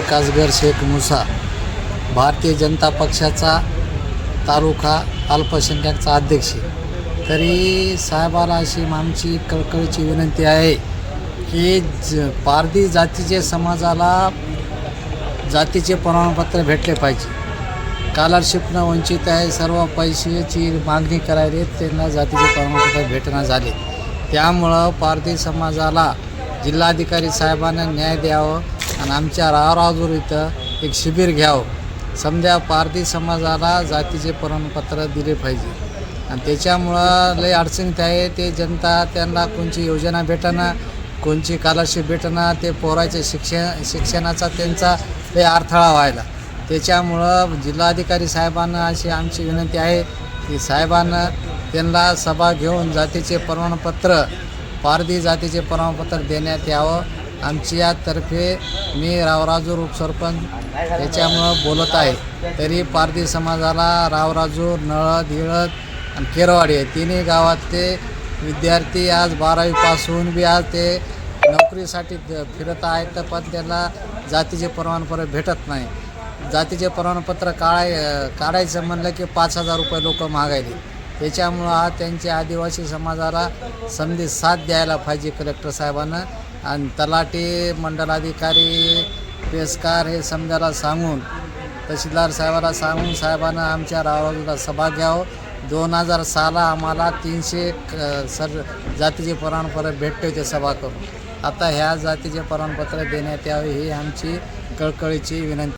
कासगर शेख मुसा भारतीय जनता पक्षाचा तालुका अल्पसंख्याकचा अध्यक्ष. तरी साहेबाला अशी आमची कळकळीची विनंती आहे की पारधी जातीचे समाजाला जातीचे प्रमाणपत्र भेटले पाहिजे. स्कॉलरशिपनं वंचित आहे, सर्व पैशाची मागणी करायला त्यांना जातीचे प्रमाणपत्र भेटना झाले. त्यामुळं पारधी समाजाला जिल्हाधिकारी साहेबांना न्याय द्यावं आणि आमच्या रावराजूर इथं एक शिबिर घ्यावं. समजा पारधी समाजाला जातीचे प्रमाणपत्र दिले पाहिजे आणि त्याच्यामुळं लय अडचणीत आहे. ते जनता त्यांना कोणची योजना भेटना, कोणची स्कॉलरशिप भेटना, ते पोराच्या शिक्षणाचा त्यांचा लय अडथळा व्हायला. त्याच्यामुळं जिल्हाधिकारी साहेबांना अशी आमची विनंती आहे की साहेबांना त्यांना सभा घेऊन जातीचे प्रमाणपत्र, पारधी जातीचे प्रमाणपत्र देण्यात यावं. आमच्यातर्फे मी रावराजूर उपसरपंच याच्यामुळं बोलत आहे. तरी पारधी समाजाला रावराजूर, नळद, हिळद आणि केरवाडी आहे तिन्ही गावातले विद्यार्थी आज 12वीपासून बी आज ते नोकरीसाठी फिरत आहेत, पण त्यांना जातीचे प्रमाणपत्र भेटत नाही. जातीचे प्रमाणपत्र काढायचं म्हणलं की 5,000 रुपये लोक मागायले. त्याच्यामुळं आज त्यांच्या आदिवासी समाजाला संधी साथ द्यायला पाहिजे कलेक्टर साहेबांना आणि तलाठी, मंडलाधिकारी, पेशकार हे समजायला सांगून, तहसीलदार साहेबाला सांगून साहेबांना आमच्या रावराजूला सभा घ्यावं. 2006ला आम्हाला 300 जातीचे प्रमाणपत्र भेटते होते सभा करून. आता ह्या जातीचे प्रमाणपत्र देण्यात यावे ही आमची कळकळीची विनंती.